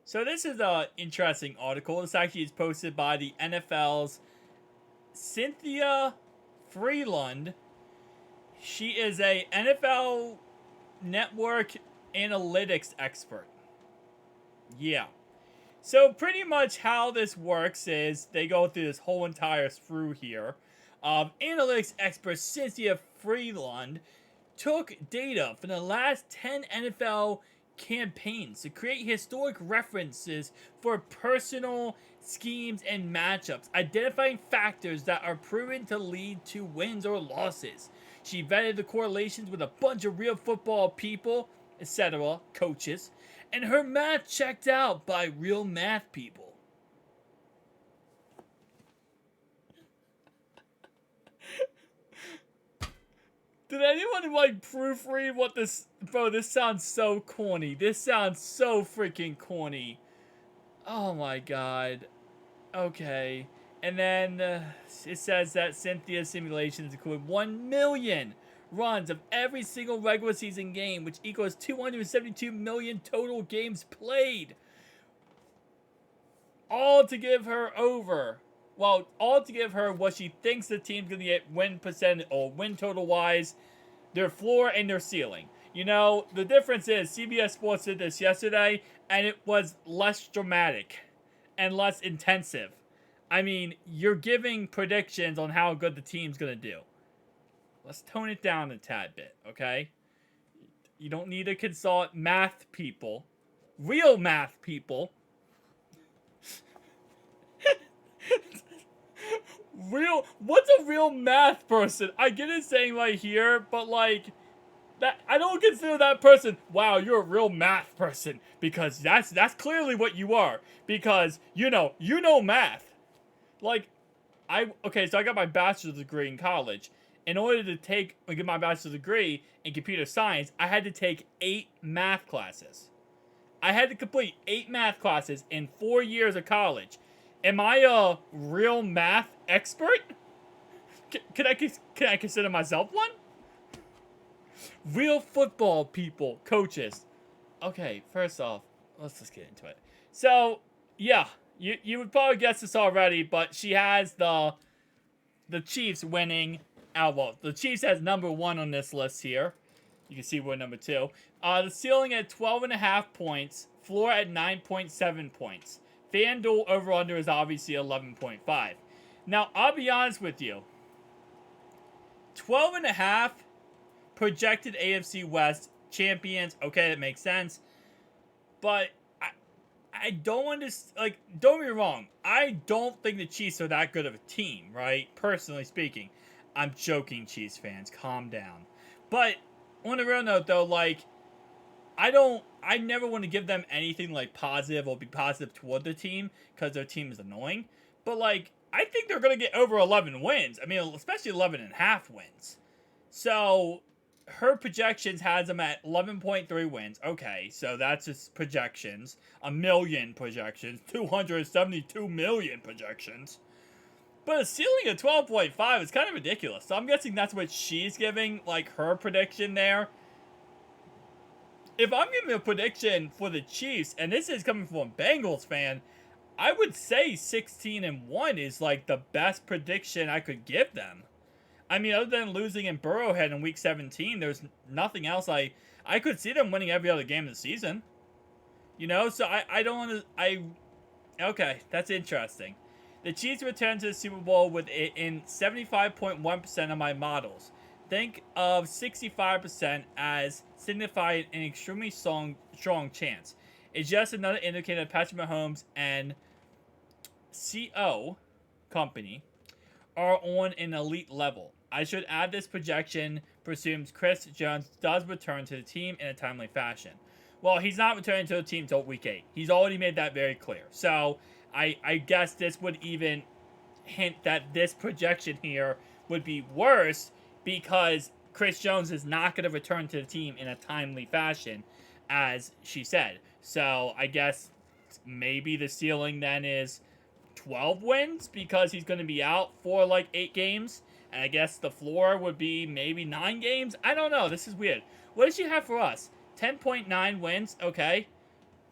So this is an interesting article. This actually is posted by the NFL's Cynthia Freeland. She is a NFL network analytics expert. Yeah. So pretty much how this works is they go through this whole entire through here. Analytics expert Cynthia Freeland took data from the last 10 NFL campaigns to create historic references for personal schemes and matchups, identifying factors that are proven to lead to wins or losses. She vetted the correlations with a bunch of real football people, etc., coaches, and her math checked out by real math people. Did anyone like proofread what this? Bro, this sounds so corny. This sounds so freaking corny. Oh my god. Okay. And then it says that Cynthia's simulations include 1 million runs of every single regular season game, which equals 272 million total games played. All to give her over. Well, all to give her what she thinks the team's going to get win percent or win total wise, their floor and their ceiling. You know, the difference is CBS Sports did this yesterday, and it was less dramatic and less intensive. I mean, you're giving predictions on how good the team's going to do. Let's tone it down a tad bit, okay? You don't need to consult math people, real math people. What's a real math person? I get it saying right here, but like that I don't consider that person, wow, you're a real math person, because that's clearly what you are, because you know math. Like so I got my bachelor's degree in college. In order to get my bachelor's degree in computer science, I had to take 8 math classes. I had to complete 8 math classes in 4 years of college. Am I a real math expert? Can I consider myself one? Real football people, coaches. Okay, first off, let's just get into it. So, yeah, you would probably guess this already, but she has the Chiefs winning. Well, the Chiefs has number 1 on this list here. You can see we're number 2. The ceiling at 12.5 points, floor at 9.7 points. FanDuel over-under is obviously 11.5. Now, I'll be honest with you. 12.5 projected AFC West champions. Okay, that makes sense. But I don't understand. Like, don't get me wrong. I don't think the Chiefs are that good of a team, right? Personally speaking. I'm joking, Chiefs fans. Calm down. But on a real note, though, like, I never want to give them anything like positive or be positive toward the team because their team is annoying. But like, I think they're going to get over 11 wins. I mean, especially 11.5 wins. So her projections has them at 11.3 wins. Okay, so that's just projections. A million projections. 272 million projections. But a ceiling of 12.5 is kind of ridiculous. So I'm guessing that's what she's giving, like, her prediction there. If I'm giving a prediction for the Chiefs, and this is coming from a Bengals fan, I would say 16-1 is like the best prediction I could give them. I mean, other than losing in Burrowhead in Week 17, there's nothing else I could see them winning every other game of the season. You know, so I don't want to. Okay, that's interesting. The Chiefs return to the Super Bowl with in 75.1% of my models. Think of 65% as signifying an extremely strong chance. It's just another indicator that Patrick Mahomes and CO company are on an elite level. I should add this projection presumes Chris Jones does return to the team in a timely fashion. Well, he's not returning to the team until week 8. He's already made that very clear. So, I guess this would even hint that this projection here would be worse because Chris Jones is not going to return to the team in a timely fashion, as she said. So, I guess maybe the ceiling then is 12 wins because he's going to be out for like 8 games. And I guess the floor would be maybe 9 games. I don't know. This is weird. What does she have for us? 10.9 wins. Okay.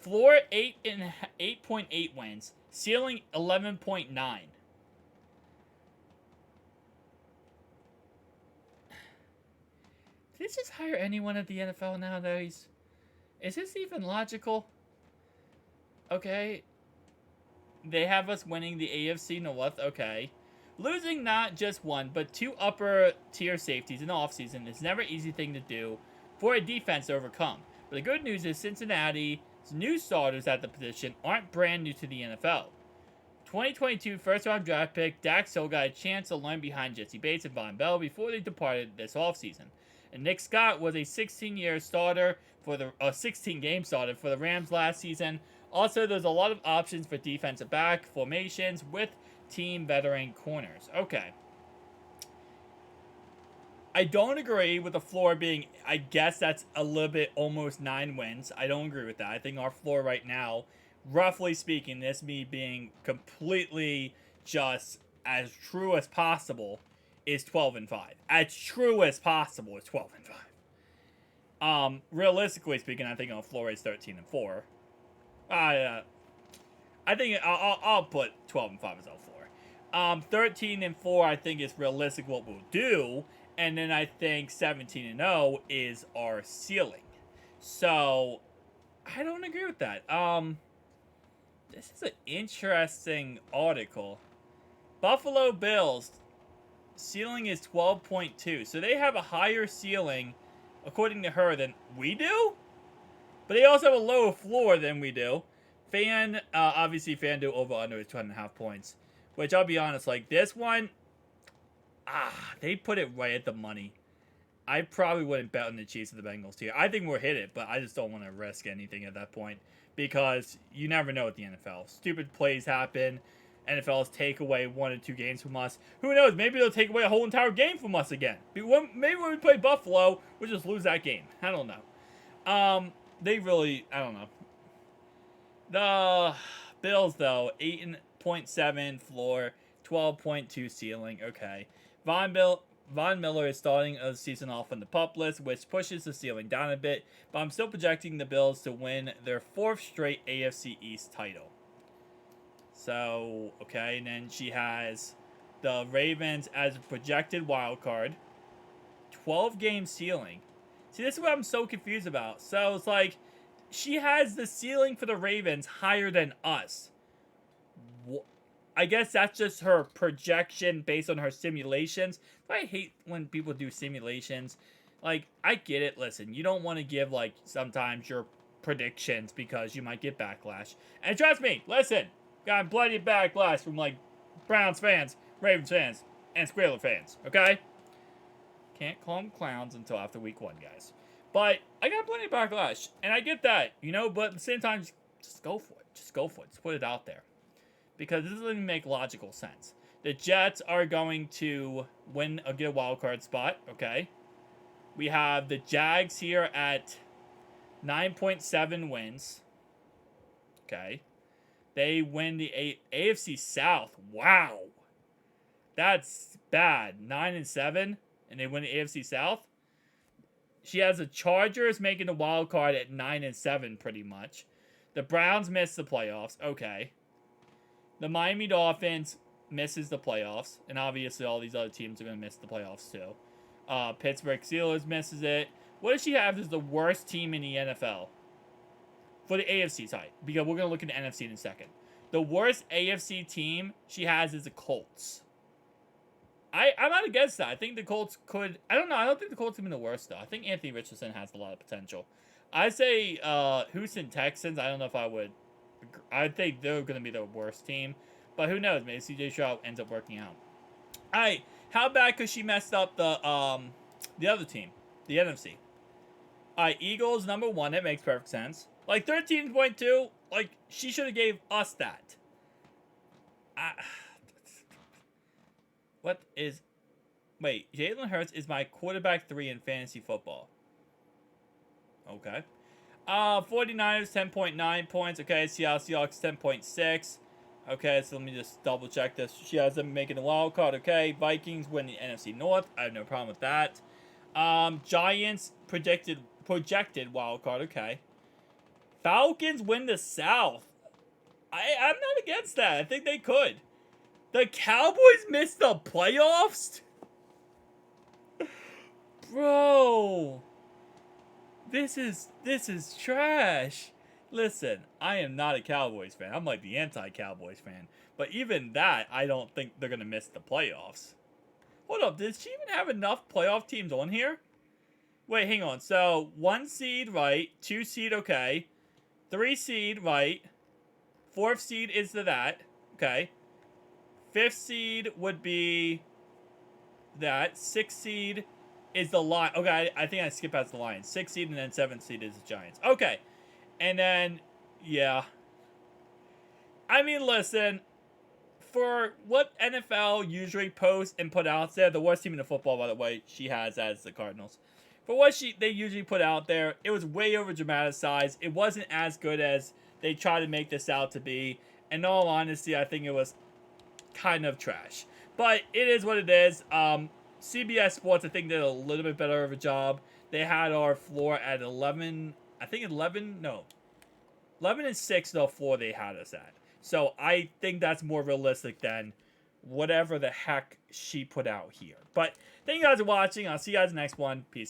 Floor 8.8 wins. Ceiling 11.9. Did they just hire anyone at the NFL nowadays? Is this even logical? Okay. They have us winning the AFC North. Okay. Losing not just one, but two upper tier safeties in the offseason is never an easy thing to do for a defense to overcome. But the good news is Cincinnati's new starters at the position aren't brand new to the NFL. 2022 first-round draft pick Dax Hill got a chance to learn behind Jesse Bates and Von Bell before they departed this offseason. And Nick Scott was a 16-year starter for the 16-game starter for the Rams last season. Also, there's a lot of options for defensive back formations with team veteran corners. Okay. I don't agree with the floor being, I guess that's a little bit almost 9 wins. I don't agree with that. I think our floor right now, roughly speaking, this me being completely just as true as possible, is 12-5. As true as possible is 12-5. Realistically speaking, I think our floor is 13-4. I think I'll put 12-5 as our floor. 13-4, I think is realistic what we'll do. And then I think 17-0 is our ceiling. So, I don't agree with that. This is an interesting article. Buffalo Bills, ceiling is 12.2. So they have a higher ceiling, according to her, than we do? But they also have a lower floor than we do. Obviously, FanDuel over-under is 2.5 points. Which, I'll be honest, like, this one, they put it right at the money. I probably wouldn't bet on the Chiefs or the Bengals here. I think we'll hit it, but I just don't want to risk anything at that point. Because you never know with the NFL. Stupid plays happen. NFLs take away 1 or 2 games from us. Who knows? Maybe they'll take away a whole entire game from us again. Maybe when we play Buffalo, we'll just lose that game. I don't know. They really, I don't know. The Bills, though, 8.7 floor, 12.2 ceiling. Okay. Von Miller is starting the season off on the PUP list, which pushes the ceiling down a bit, but I'm still projecting the Bills to win their 4th straight AFC East title. So, okay, and then she has the Ravens as a projected wild card. 12-game ceiling. See, this is what I'm so confused about. So, it's like, she has the ceiling for the Ravens higher than us. I guess that's just her projection based on her simulations. I hate when people do simulations. Like, I get it. Listen, you don't want to give, like, sometimes your predictions because you might get backlash. And trust me, listen, got plenty of backlash from, like, Browns fans, Ravens fans, and Squealer fans, okay? Can't call them clowns until after week 1, guys. But I got plenty of backlash, and I get that, you know, but at the same time, just go for it. Just go for it. Just put it out there. Because this doesn't make logical sense. The Jets are going to get a wild card spot, okay? We have the Jags here at 9.7 wins. Okay. They win the AFC South. Wow. That's bad. 9-7, and they win the AFC South. She has the Chargers making the wild card at 9-7, pretty much. The Browns miss the playoffs. Okay. The Miami Dolphins misses the playoffs, and obviously all these other teams are going to miss the playoffs too. Pittsburgh Steelers misses it. What does she have as the worst team in the NFL? For the AFC side, because we're going to look at the NFC in a second. The worst AFC team she has is the Colts. I'm not against that. I think the Colts could... I don't know. I don't think the Colts have been the worst, though. I think Anthony Richardson has a lot of potential. I say Houston Texans. I don't know if I would... I think they're going to be the worst team. But who knows? Maybe CJ Stroud ends up working out. Alright. How bad could she mess up the other team? The NFC. Alright. Eagles, number 1. That makes perfect sense. Like, 13.2. Like, she should have gave us that. What is... Wait. Jalen Hurts is my quarterback 3 in fantasy football. Okay. 49ers, 10.9 points. Okay, Seattle Seahawks, 10.6. Okay, so let me just double check this. She has them making the wild card. Okay, Vikings win the NFC North. I have no problem with that. Giants projected wild card. Okay. Falcons win the South. I'm not against that. I think they could. The Cowboys missed the playoffs? Bro. This is trash. Listen, I am not a Cowboys fan. I'm like the anti-Cowboys fan. But even that, I don't think they're going to miss the playoffs. Hold up, did she even have enough playoff teams on here? Wait, hang on. So, 1 seed, right. 2 seed, okay. 3 seed, right. 4th seed is that. Okay. 5th seed would be that. 6th seed is the Lions. Okay, I think I skip past the Lions. 6th seed and then 7th seed is the Giants. Okay. And then, yeah. I mean, listen. For what NFL usually posts and put out there, the worst team in the football, by the way, she has as the Cardinals. For what they usually put out there, it was way over dramatized. It wasn't as good as they tried to make this out to be. In all honesty, I think it was kind of trash. But it is what it is. CBS Sports, I think, did a little bit better of a job. They had our floor at 11. I think 11. No, 11 and 6. The floor they had us at. So I think that's more realistic than whatever the heck she put out here. But thank you guys for watching. I'll see you guys in the next one. Peace.